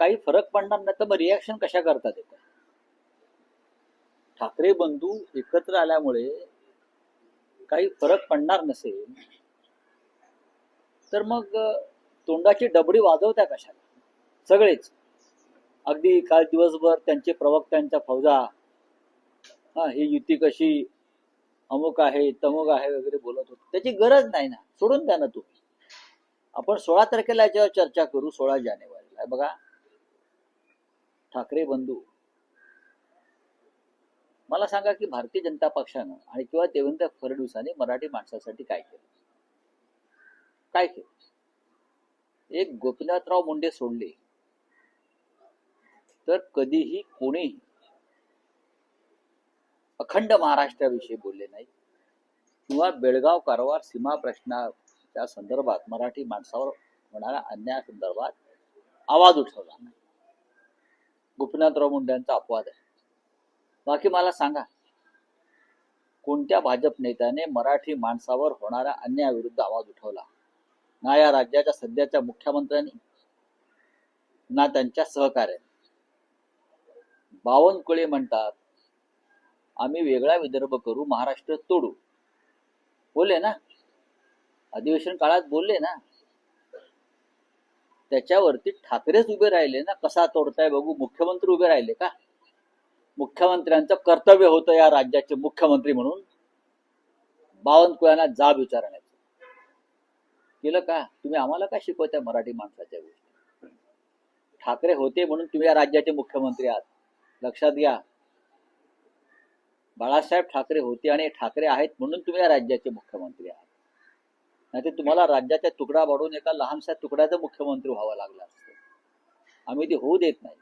काही फरक पडणार नाही तर मग रिॲक्शन कशा करतात येतं? ठाकरे बंधू एकत्र आल्यामुळे काही फरक पडणार नसेल तर मग तोंडाची डबडी वाजवत्या कशाला सगळेच? अगदी काल दिवसभर त्यांचे प्रवक्त्यांच्या फौजा ही युती कशी अमुक आहे तमुक आहे वगैरे बोलत होते. त्याची गरज नाही ना, सोडून द्या ना तुम्ही. आपण 16 तारखेला याच्यावर चर्चा करू. 16 जानेवारीला बघा, ठाकरे बंधू मला सांगा की भारतीय जनता पक्षानं आणि किंवा देवेंद्र फडणवीसांनी मराठी माणसासाठी काय केलं? काय केलं? एक गोपीनाथराव मुंडे सोडले तर कधीही कोणीही अखंड महाराष्ट्राविषयी बोलले नाही किंवा बेळगाव कारवार सीमा प्रश्नाच्या संदर्भात मराठी माणसावर होणाऱ्या अन्यायासंदर्भात आवाज उठवला नाही. गोपीनाथराव मुंडेंचा अपवाद आहे. बाकी मला सांगा, कोणत्या भाजप नेत्याने मराठी माणसावर होणाऱ्या अन्यायाविरुद्ध आवाज उठवला? ना या राज्याच्या सध्याच्या मुख्यमंत्र्यांनी ना त्यांच्या सहकार्याने. बावनकुळे म्हणतात आम्ही वेगळा विदर्भ करू, महाराष्ट्र तोडू. बोलले ना, अधिवेशन काळात बोलले ना. त्याच्यावरती ठाकरेच उभे राहिले ना. कसा तोडताय बघू. मुख्यमंत्री उभे राहिले का? मुख्यमंत्र्यांचं कर्तव्य होतं या राज्याचे मुख्यमंत्री म्हणून बावनकुळ्यांना जाब विचारण्याचं. केलं का? तुम्ही आम्हाला काय शिकवत्या मराठी माणसाच्या गोष्टी? ठाकरे होते म्हणून तुम्ही या राज्याचे मुख्यमंत्री आहात, लक्षात घ्या. बाळासाहेब ठाकरे होते आणि ठाकरे आहेत म्हणून तुम्ही या राज्याचे मुख्यमंत्री आहात. नाहीतर तुम्हाला राज्याचा तुकडा पाडून एका लहानशा तुकड्याचा मुख्यमंत्री व्हावं लागलं असतं. आम्ही ते होऊ देत नाही.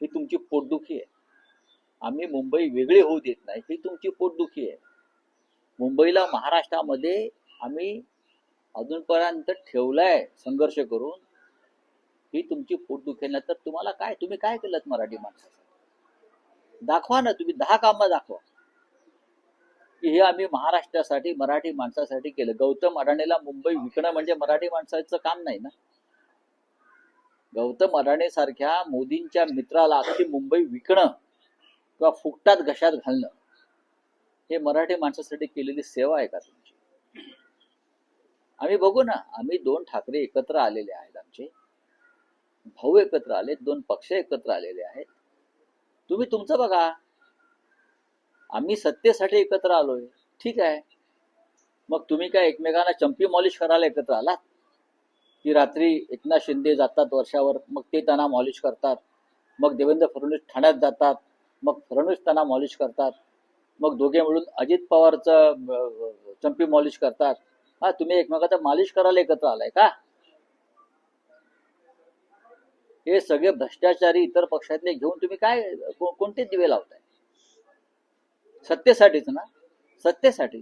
ही तुमची पोटदुखी आहे. आम्ही मुंबई वेगळी होऊ देत नाही, ही तुमची पोटदुखी आहे. मुंबईला महाराष्ट्रामध्ये आम्ही अजूनपर्यंत ठेवलाय संघर्ष करून, ही तुमची पोटदुखी आहे. तर तुम्हाला काय, तुम्ही काय केलं मराठी माणसासाठी? दाखवा ना, तुम्ही 10 कामं दाखवा की हे आम्ही महाराष्ट्रासाठी मराठी माणसासाठी केलं. गौतम अडाणीला मुंबई विकणं म्हणजे मराठी माणसाचं काम नाही ना. गौतम अडाणी सारख्या मोदींच्या मित्राला अख्खी मुंबई विकणं किंवा फुकटात घशात घालणं हे मराठी माणसासाठी केलेली सेवा आहे का तुमची? आम्ही बघू ना. आम्ही 2 ठाकरे एकत्र आलेले आहेत, आमचे भाऊ एकत्र आलेत, 2 पक्ष एकत्र आलेले आहेत. तुम्ही तुमचं बघा. आम्ही सत्तेसाठी एकत्र आलोय, ठीक आहे. मग तुम्ही काय एकमेकांना चंपी मॉलिश करायला एकत्र आलात की? रात्री एकनाथ शिंदे जातात वर्षावर, मग ते त्यांना मॉलिश करतात. मग देवेंद्र फडणवीस ठाण्यात जातात, मग फडणवीस त्यांना मॉलिश करतात. मग दोघे मिळून अजित पवारचं चंपी मॉलिश करतात. तुम्ही एकमेकांचा मालिश करायला एकत्र आलाय का? हे सगळे भ्रष्टाचारी इतर पक्षातले घेऊन तुम्ही काय कोणते दिवे लावताय? सत्तेसाठीच ना. सत्तेसाठी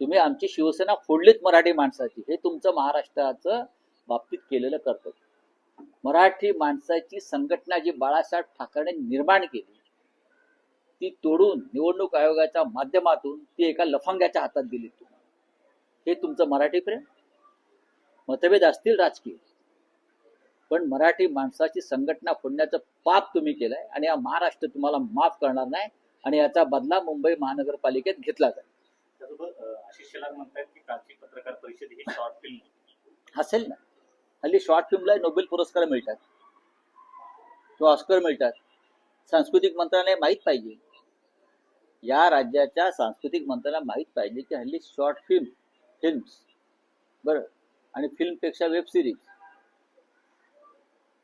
तुम्ही आमची शिवसेना फोडलीत मराठी माणसाची. हे तुमचं महाराष्ट्राचं बाबतीत केलेलं कर्तव्य. मराठी माणसाची संघटना जी बाळासाहेब ठाकरेंनी निर्माण केली ती तोडून निवडणूक आयोगाच्या माध्यमातून ती एका लफंग्याच्या हातात दिली. तुम्ही हे तुमचं मराठी प्रेम? मतभेद असतील राजकीय, पण मराठी माणसाची संघटना फोडण्याचं पाप तुम्ही केलंय आणि हा महाराष्ट्र तुम्हाला माफ करणार नाही आणि याचा बदला मुंबई महानगरपालिकेत घेतला जाईल. आशिष शेलार म्हणतात की कालची पत्रकार परिषद ही शॉर्ट फिल्म असेल ना. हल्ली शॉर्ट फिल्मला नोबेल पुरस्कार मिळतात किंवा ऑस्कर मिळतात. सांस्कृतिक मंत्रालयाला माहीत पाहिजे, या राज्याच्या सांस्कृतिक मंत्र्याला माहीत पाहिजे की हल्ली शॉर्ट फिल्म्स बरं आणि फिल्मपेक्षा वेब सिरीज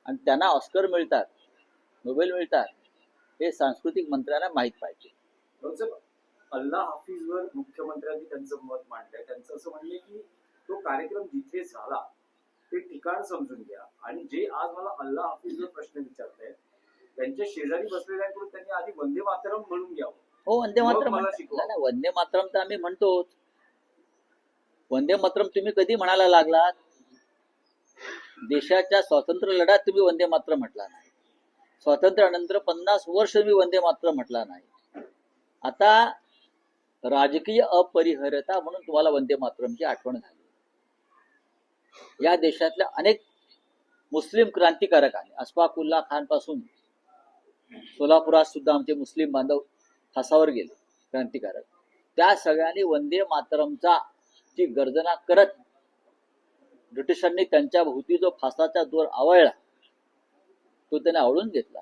आणि त्यांना ऑस्कर मिळतात, नोबेल मिळतात, हे सांस्कृतिक मंत्र्यांना माहीत पाहिजे. अल्ला हाफिजवर मुख्यमंत्र्यांनी त्यांचं मत मांडलंय. त्यांचं असं म्हणणं की तो कार्यक्रम जिथे झाला ते ठिकाण समजून घ्या आणि जे आज मला अल्ला हाफिजवर प्रश्न विचारतायत त्यांच्या शेजारी बसलेल्यांकडून त्यांनी आधी वंदे मातरम म्हणून घ्यावं. हो, वंदे मातरम. वंदे मातरम तर आम्ही म्हणतोच. वंदे मातरम तुम्ही कधी म्हणायला लागलात? देशाच्या स्वातंत्र्य लढ्यात तुम्ही वंदे मातरम म्हटला नाही. स्वातंत्र्यानंतर 50 वर्ष तुम्ही वंदे मातरम म्हटला नाही. आता राजकीय अपरिहार्यता म्हणून तुम्हाला वंदे मातरमची आठवण झाली. या देशातल्या अनेक मुस्लिम क्रांतिकारक आले. अशफाकुल्ला खान पासून सोलापुरात सुद्धा आमचे मुस्लिम बांधव फासावर गेले क्रांतिकारक. त्या सगळ्यांनी वंदे मातरमचा ची गर्जना करत ब्रिटिशांनी त्यांच्या भोवती जो फासाचा दोर आवळला तो त्याने आवळून घेतला.